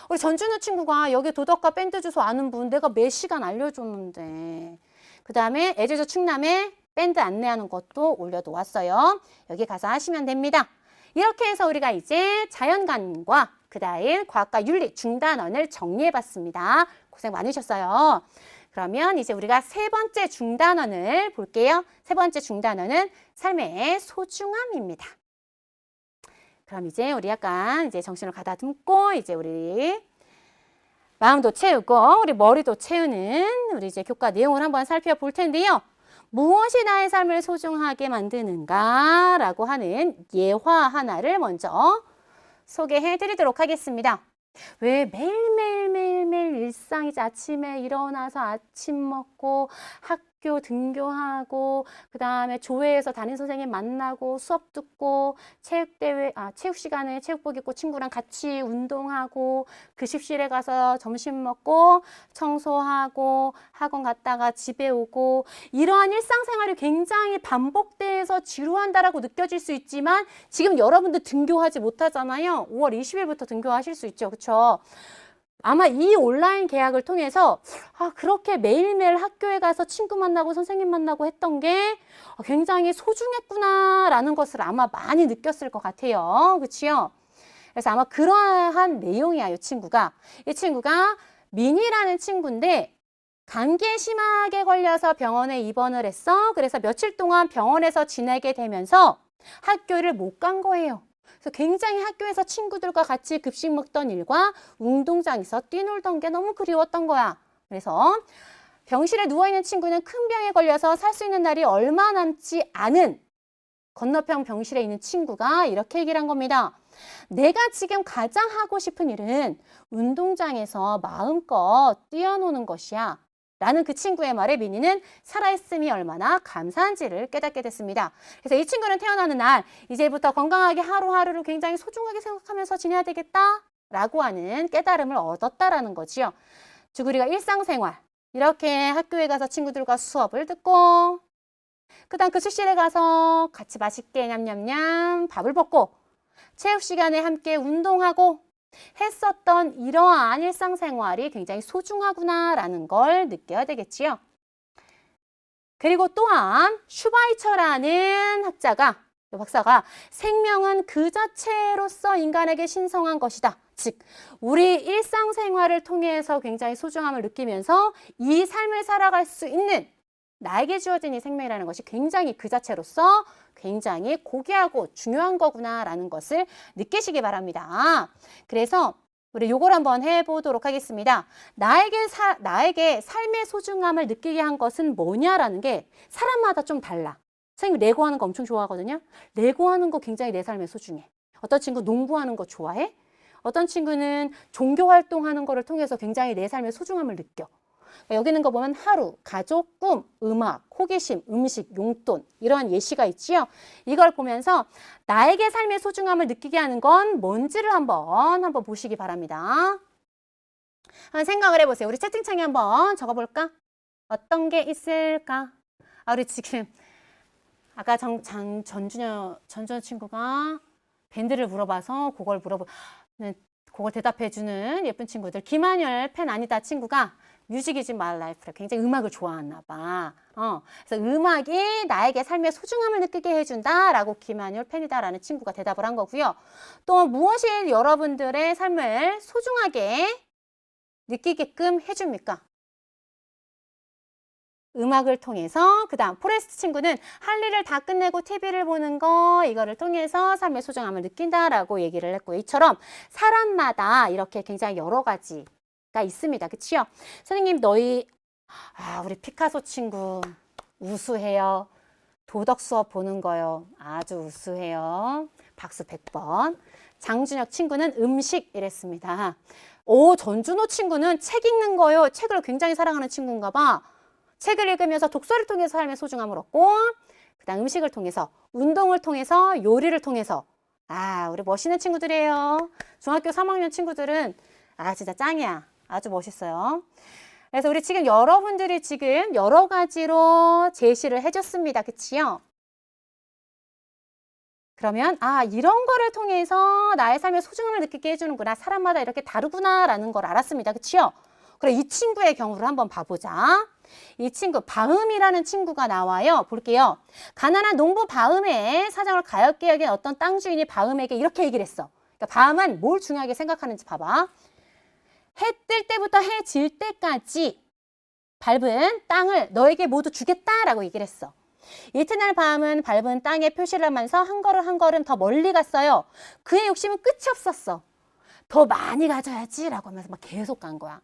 우리 전준우 친구가 여기 도덕과 밴드 주소 아는 분 내가 몇 시간 알려줬는데 그 다음에 애제주 충남에 밴드 안내하는 것도 올려놓았어요. 여기 가서 하시면 됩니다. 이렇게 해서 우리가 이제 자연관과 그 다음 과학과 윤리 중단원을 정리해봤습니다. 고생 많으셨어요. 그러면 이제 우리가 세 번째 중단원을 볼게요. 세 번째 중단원은 삶의 소중함입니다. 그럼 이제 우리 약간 이제 정신을 가다듬고 이제 우리 마음도 채우고 우리 머리도 채우는 우리 이제 교과 내용을 한번 살펴볼 텐데요. 무엇이 나의 삶을 소중하게 만드는가라고 하는 예화 하나를 먼저 소개해 드리도록 하겠습니다. 왜 매일매일 일상이지 아침에 일어나서 아침 먹고 학교 등교하고 그 다음에 조회에서 담임 선생님 만나고 수업 듣고 체육 시간에 체육복 입고 친구랑 같이 운동하고 급식실에 가서 점심 먹고 청소하고 학원 갔다가 집에 오고 이러한 일상생활이 굉장히 반복돼서 지루한다라고 느껴질 수 있지만 지금 여러분들 등교하지 못하잖아요. 5월 20일부터 등교하실 수 있죠. 그렇죠? 아마 이 온라인 계약을 통해서 그렇게 매일매일 학교에 가서 친구 만나고 선생님 만나고 했던 게 굉장히 소중했구나라는 것을 아마 많이 느꼈을 것 같아요. 그렇지요? 그래서 아마 그러한 내용이야, 이 친구가. 이 친구가 민이라는 친구인데 감기에 심하게 걸려서 병원에 입원을 했어. 그래서 며칠 동안 병원에서 지내게 되면서 학교를 못 간 거예요. 그래서 굉장히 학교에서 친구들과 같이 급식 먹던 일과 운동장에서 뛰놀던 게 너무 그리웠던 거야. 그래서 병실에 누워있는 친구는 큰 병에 걸려서 살 수 있는 날이 얼마 남지 않은 건너편 병실에 있는 친구가 이렇게 얘기를 한 겁니다. 내가 지금 가장 하고 싶은 일은 운동장에서 마음껏 뛰어노는 것이야. 라는 그 친구의 말에 민이는 살아있음이 얼마나 감사한지를 깨닫게 됐습니다. 그래서 이 친구는 태어나는 날 이제부터 건강하게 하루하루를 굉장히 소중하게 생각하면서 지내야 되겠다 라고 하는 깨달음을 얻었다라는 거지요. 즉 우리가 일상생활 이렇게 학교에 가서 친구들과 수업을 듣고 그 다음 급식실에 가서 같이 맛있게 냠냠냠 밥을 먹고 체육 시간에 함께 운동하고 했었던 이러한 일상생활이 굉장히 소중하구나라는 걸 느껴야 되겠지요. 그리고 또한 슈바이처라는 박사가 생명은 그 자체로서 인간에게 신성한 것이다. 즉 우리 일상생활을 통해서 굉장히 소중함을 느끼면서 이 삶을 살아갈 수 있는 나에게 주어진 이 생명이라는 것이 굉장히 그 자체로서 굉장히 고귀하고 중요한 거구나라는 것을 느끼시기 바랍니다. 그래서 우리 요걸 한번 해보도록 하겠습니다. 나에게 삶의 소중함을 느끼게 한 것은 뭐냐라는 게 사람마다 좀 달라. 선생님 레고 하는 거 엄청 좋아하거든요. 레고 하는 거 굉장히 내 삶에 소중해. 어떤 친구 농구하는 거 좋아해? 어떤 친구는 종교 활동하는 거를 통해서 굉장히 내 삶의 소중함을 느껴. 여기 있는 거 보면 하루, 가족, 꿈, 음악, 호기심, 음식, 용돈 이러한 예시가 있지요. 이걸 보면서 나에게 삶의 소중함을 느끼게 하는 건 뭔지를 한번 보시기 바랍니다. 한번 생각을 해보세요. 우리 채팅창에 한번 적어볼까? 어떤 게 있을까? 우리 지금 아까 전준현 친구가 밴드를 물어봐서 그걸 대답해주는 예쁜 친구들. 김한열 팬 아니다 친구가 뮤직 이즈 마이 라이프를 굉장히 음악을 좋아하나 봐. 그래서 음악이 나에게 삶의 소중함을 느끼게 해준다라고 김한열 팬이다라는 친구가 대답을 한 거고요. 또 무엇이 여러분들의 삶을 소중하게 느끼게끔 해줍니까? 음악을 통해서. 그 다음 포레스트 친구는 할 일을 다 끝내고 TV를 보는 거, 이거를 통해서 삶의 소중함을 느낀다라고 얘기를 했고요. 이처럼 사람마다 이렇게 굉장히 여러 가지가 있습니다. 그치요? 선생님 우리 피카소 친구 우수해요. 도덕 수업 보는 거요. 아주 우수해요. 박수 100번. 장준혁 친구는 음식 이랬습니다. 전준호 친구는 책 읽는 거요. 책을 굉장히 사랑하는 친구인가 봐. 책을 읽으면서 독서를 통해서 삶의 소중함을 얻고, 그 다음 음식을 통해서, 운동을 통해서, 요리를 통해서. 우리 멋있는 친구들이에요. 중학교 3학년 친구들은 진짜 짱이야. 아주 멋있어요. 그래서 우리 지금 여러분들이 지금 여러 가지로 제시를 해줬습니다. 그치요? 그러면 이런 거를 통해서 나의 삶의 소중함을 느끼게 해주는구나. 사람마다 이렇게 다르구나라는 걸 알았습니다. 그치요? 그래, 이 친구의 경우를 한번 봐보자. 이 친구 바음이라는 친구가 나와요. 볼게요. 가난한 농부 바음의 사정을 가엾게 여긴 어떤 땅 주인이 바음에게 이렇게 얘기를 했어. 그러니까 바음은 뭘 중요하게 생각하는지 봐봐. 해 뜰 때부터 해 질 때까지 밟은 땅을 너에게 모두 주겠다라고 얘기를 했어. 이튿날 바음은 밟은 땅에 표시를 하면서 한 걸음 한 걸음 더 멀리 갔어요. 그의 욕심은 끝이 없었어. 더 많이 가져야지라고 하면서 막 계속 간 거야.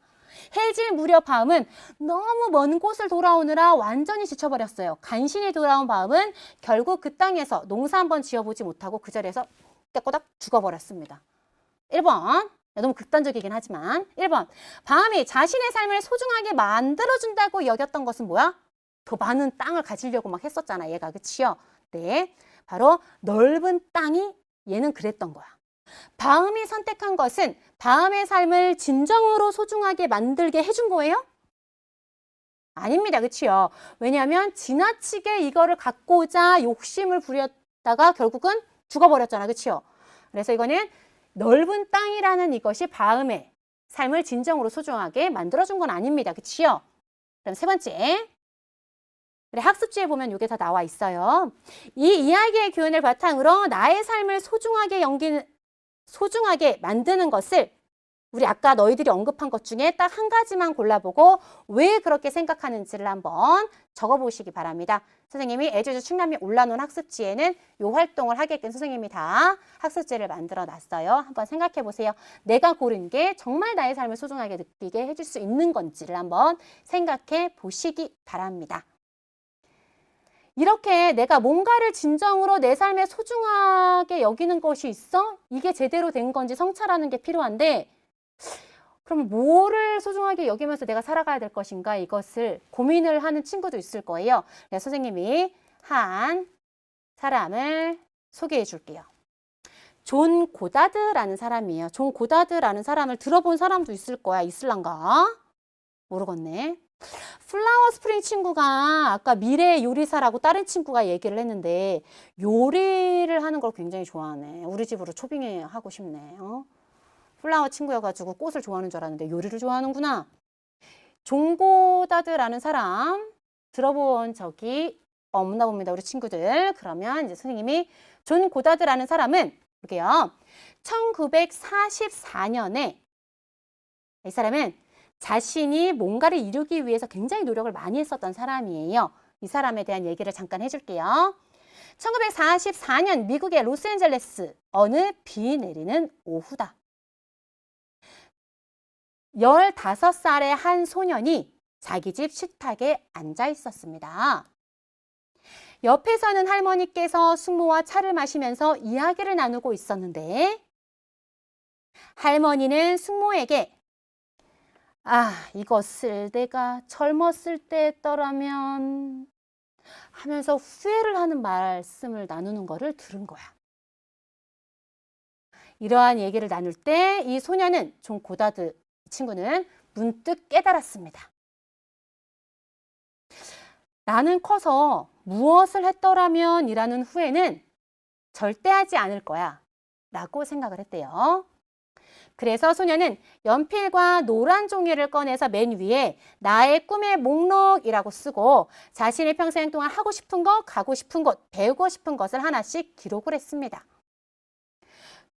해질 무렵 바음은 너무 먼 곳을 돌아오느라 완전히 지쳐버렸어요. 간신히 돌아온 바음은 결국 그 땅에서 농사 한번 지어보지 못하고 그 자리에서 깨꼬닥 죽어버렸습니다. 1번. 너무 극단적이긴 하지만 1번. 바음이 자신의 삶을 소중하게 만들어준다고 여겼던 것은 뭐야? 더 많은 땅을 가지려고 막 했었잖아, 얘가. 그치요? 네. 바로 넓은 땅이 얘는 그랬던 거야. 바음이 선택한 것은 바음의 삶을 진정으로 소중하게 만들게 해준 거예요? 아닙니다. 그치요? 왜냐하면 지나치게 이거를 갖고자 욕심을 부렸다가 결국은 죽어버렸잖아. 그치요? 그래서 이거는 넓은 땅이라는 이것이 바음의 삶을 진정으로 소중하게 만들어준 건 아닙니다. 그치요? 그럼 세 번째. 학습지에 보면 이게 다 나와 있어요. 이 이야기의 교훈을 바탕으로 나의 삶을 소중하게 만드는 것을 우리 아까 너희들이 언급한 것 중에 딱 한 가지만 골라보고 왜 그렇게 생각하는지를 한번 적어보시기 바랍니다. 선생님이 애주주 충남이 올라놓은 학습지에는 이 활동을 하게끔 선생님이 다 학습지를 만들어 놨어요. 한번 생각해 보세요. 내가 고른 게 정말 나의 삶을 소중하게 느끼게 해줄 수 있는 건지를 한번 생각해 보시기 바랍니다. 이렇게 내가 뭔가를 진정으로 내 삶에 소중하게 여기는 것이 있어? 이게 제대로 된 건지 성찰하는 게 필요한데, 그럼 뭐를 소중하게 여기면서 내가 살아가야 될 것인가? 이것을 고민을 하는 친구도 있을 거예요. 그래서 선생님이 한 사람을 소개해 줄게요. 존 고다드라는 사람이에요. 존 고다드라는 사람을 들어본 사람도 있을 거야. 있을란가? 모르겠네. 플라워 스프링 친구가 아까 미래 요리사라고 다른 친구가 얘기를 했는데 요리를 하는 걸 굉장히 좋아하네. 우리 집으로 초빙해 하고 싶네. 플라워 친구여가지고 꽃을 좋아하는 줄 알았는데 요리를 좋아하는구나. 존 고다드라는 사람 들어본 적이 없나 봅니다. 우리 친구들. 그러면 이제 선생님이 존 고다드라는 사람은 볼게요. 1944년에 이 사람은 자신이 뭔가를 이루기 위해서 굉장히 노력을 많이 했었던 사람이에요. 이 사람에 대한 얘기를 잠깐 해줄게요. 1944년 미국의 로스앤젤레스 어느 비 내리는 오후다. 15살의 한 소년이 자기 집 식탁에 앉아 있었습니다. 옆에서는 할머니께서 숙모와 차를 마시면서 이야기를 나누고 있었는데 할머니는 숙모에게 이것을 내가 젊었을 때 했더라면 하면서 후회를 하는 말씀을 나누는 거를 들은 거야. 이러한 얘기를 나눌 때 이 소녀는 존 고다드 친구는 문득 깨달았습니다. 나는 커서 무엇을 했더라면 이라는 후회는 절대 하지 않을 거야 라고 생각을 했대요. 그래서 소녀는 연필과 노란 종이를 꺼내서 맨 위에 나의 꿈의 목록이라고 쓰고 자신의 평생 동안 하고 싶은 것, 가고 싶은 곳, 배우고 싶은 것을 하나씩 기록을 했습니다.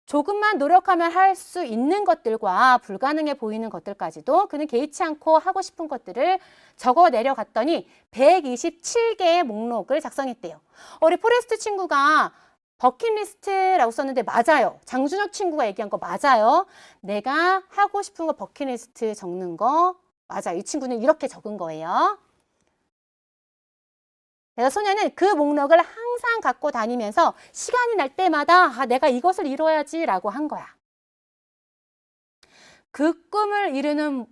조금만 노력하면 할 수 있는 것들과 불가능해 보이는 것들까지도 그는 개의치 않고 하고 싶은 것들을 적어 내려갔더니 127개의 목록을 작성했대요. 우리 포레스트 친구가 버킷리스트라고 썼는데 맞아요. 장준혁 친구가 얘기한 거 맞아요. 내가 하고 싶은 거 버킷리스트 적는 거 맞아요. 이 친구는 이렇게 적은 거예요. 그래서 소녀는 그 목록을 항상 갖고 다니면서 시간이 날 때마다 내가 이것을 이뤄야지 라고 한 거야. 그 꿈을 이뤘을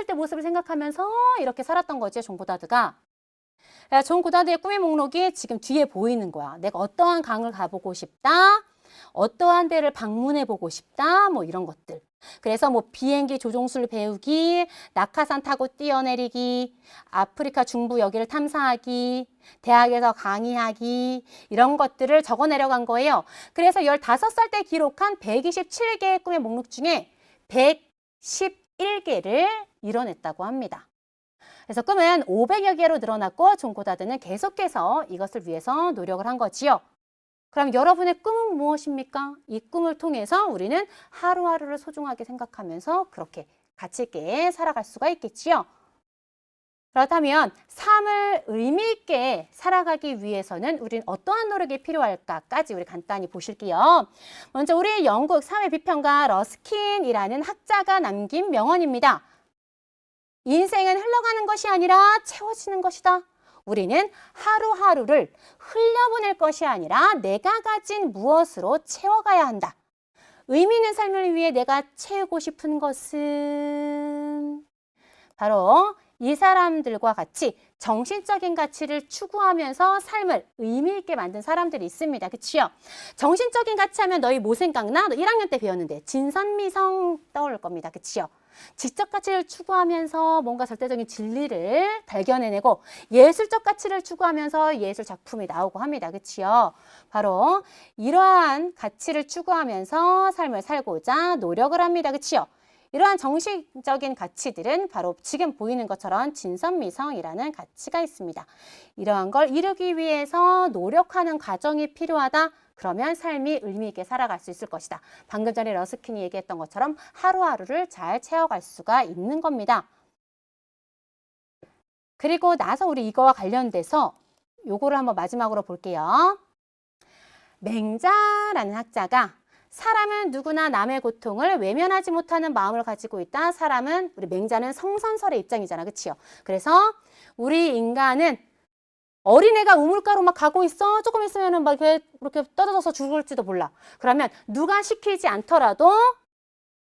때 모습을 생각하면서 이렇게 살았던 거지, 존 고다드가. 존 고다드의 꿈의 목록이 지금 뒤에 보이는 거야. 내가 어떠한 강을 가보고 싶다, 어떠한 데를 방문해보고 싶다, 뭐 이런 것들. 그래서 뭐 비행기 조종술 배우기, 낙하산 타고 뛰어내리기, 아프리카 중부 여기를 탐사하기, 대학에서 강의하기 이런 것들을 적어 내려간 거예요. 그래서 15살 때 기록한 127개의 꿈의 목록 중에 111개를 이뤄냈다고 합니다. 그래서 꿈은 500여 개로 늘어났고 존 고다드는 계속해서 이것을 위해서 노력을 한 거지요. 그럼 여러분의 꿈은 무엇입니까? 이 꿈을 통해서 우리는 하루하루를 소중하게 생각하면서 그렇게 가치 있게 살아갈 수가 있겠지요. 그렇다면 삶을 의미 있게 살아가기 위해서는 우리는 어떠한 노력이 필요할까까지 우리 간단히 보실게요. 먼저 우리 영국 사회비평가 러스킨이라는 학자가 남긴 명언입니다. 인생은 흘러가는 것이 아니라 채워지는 것이다. 우리는 하루하루를 흘려보낼 것이 아니라 내가 가진 무엇으로 채워가야 한다. 의미 있는 삶을 위해 내가 채우고 싶은 것은 바로 이 사람들과 같이 정신적인 가치를 추구하면서 삶을 의미 있게 만든 사람들이 있습니다. 그치요? 정신적인 가치 하면 너희 뭐 생각나? 너 1학년 때 배웠는데 진선미성 떠올 겁니다. 그치요? 지적 가치를 추구하면서 뭔가 절대적인 진리를 발견해내고 예술적 가치를 추구하면서 예술 작품이 나오고 합니다. 그치요? 바로 이러한 가치를 추구하면서 삶을 살고자 노력을 합니다. 그치요? 이러한 정신적인 가치들은 바로 지금 보이는 것처럼 진선미성이라는 가치가 있습니다. 이러한 걸 이루기 위해서 노력하는 과정이 필요하다. 그러면 삶이 의미 있게 살아갈 수 있을 것이다. 방금 전에 러스킨이 얘기했던 것처럼 하루하루를 잘 채워갈 수가 있는 겁니다. 그리고 나서 우리 이거와 관련돼서 요거를 한번 마지막으로 볼게요. 맹자라는 학자가 사람은 누구나 남의 고통을 외면하지 못하는 마음을 가지고 있다. 사람은, 우리 맹자는 성선설의 입장이잖아. 그치요? 그래서 우리 인간은 어린애가 우물가로 막 가고 있어. 조금 있으면은 막 이렇게 떨어져서 죽을지도 몰라. 그러면 누가 시키지 않더라도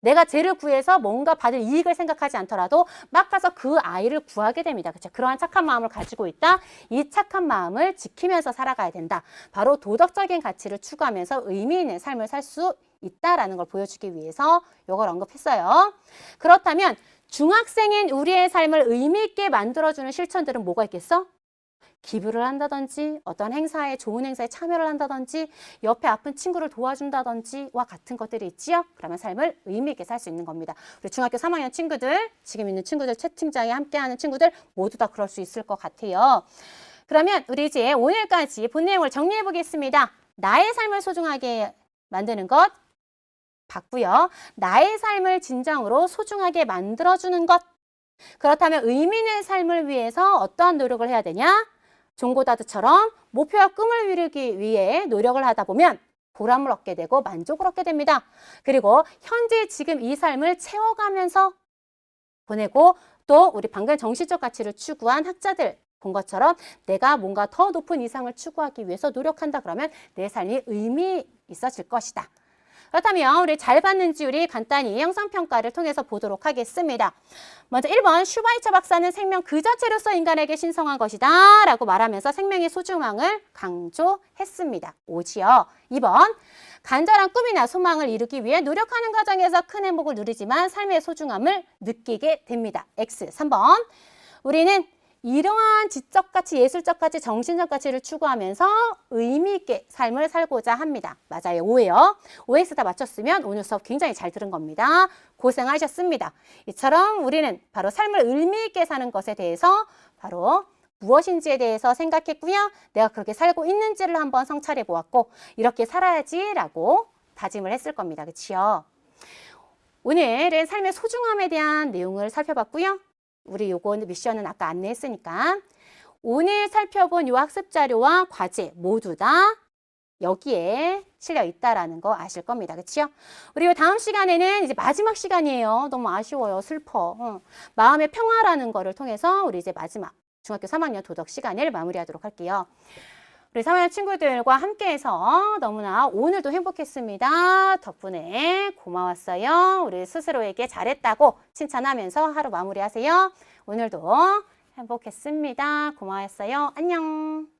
내가 죄를 구해서 뭔가 받을 이익을 생각하지 않더라도 막 가서 그 아이를 구하게 됩니다. 그렇죠? 그러한 착한 마음을 가지고 있다. 이 착한 마음을 지키면서 살아가야 된다. 바로 도덕적인 가치를 추구하면서 의미 있는 삶을 살 수 있다라는 걸 보여주기 위해서 이걸 언급했어요. 그렇다면 중학생인 우리의 삶을 의미 있게 만들어주는 실천들은 뭐가 있겠어? 기부를 한다든지 어떤 행사에 좋은 행사에 참여를 한다든지 옆에 아픈 친구를 도와준다든지와 같은 것들이 있지요. 그러면 삶을 의미 있게 살 수 있는 겁니다. 우리 중학교 3학년 친구들, 지금 있는 친구들, 채팅장에 함께하는 친구들 모두 다 그럴 수 있을 것 같아요. 그러면 우리 이제 오늘까지 본 내용을 정리해 보겠습니다. 나의 삶을 소중하게 만드는 것 봤고요. 나의 삶을 진정으로 소중하게 만들어주는 것. 그렇다면 의미 있는 삶을 위해서 어떠한 노력을 해야 되냐? 존 고다드처럼 목표와 꿈을 이루기 위해 노력을 하다 보면 보람을 얻게 되고 만족을 얻게 됩니다. 그리고 현재 지금 이 삶을 채워가면서 보내고 또 우리 방금 정신적 가치를 추구한 학자들 본 것처럼 내가 뭔가 더 높은 이상을 추구하기 위해서 노력한다 그러면 내 삶이 의미 있어질 것이다. 그렇다면 우리 잘 봤는지 우리 간단히 영상평가를 통해서 보도록 하겠습니다. 먼저 1번 슈바이처 박사는 생명 그 자체로서 인간에게 신성한 것이다 라고 말하면서 생명의 소중함을 강조했습니다. 오지요. 2번 간절한 꿈이나 소망을 이루기 위해 노력하는 과정에서 큰 행복을 누리지만 삶의 소중함을 느끼게 됩니다. X. 3번 우리는 이러한 지적 가치, 예술적 가치, 정신적 가치를 추구하면서 의미 있게 삶을 살고자 합니다. 맞아요. 오예요. OX 다 맞췄으면 오늘 수업 굉장히 잘 들은 겁니다. 고생하셨습니다. 이처럼 우리는 바로 삶을 의미 있게 사는 것에 대해서 바로 무엇인지에 대해서 생각했고요. 내가 그렇게 살고 있는지를 한번 성찰해 보았고 이렇게 살아야지라고 다짐을 했을 겁니다. 그렇지요? 오늘은 삶의 소중함에 대한 내용을 살펴봤고요. 우리 요거 미션은 아까 안내했으니까 오늘 살펴본 요 학습 자료와 과제 모두 다 여기에 실려 있다라는 거 아실 겁니다. 그렇죠? 그리고 다음 시간에는 이제 마지막 시간이에요. 너무 아쉬워요. 슬퍼. 마음의 평화라는 거를 통해서 우리 이제 마지막 중학교 3학년 도덕 시간을 마무리하도록 할게요. 우리 3학년 친구들과 함께해서 너무나 오늘도 행복했습니다. 덕분에 고마웠어요. 우리 스스로에게 잘했다고 칭찬하면서 하루 마무리하세요. 오늘도 행복했습니다. 고마웠어요. 안녕.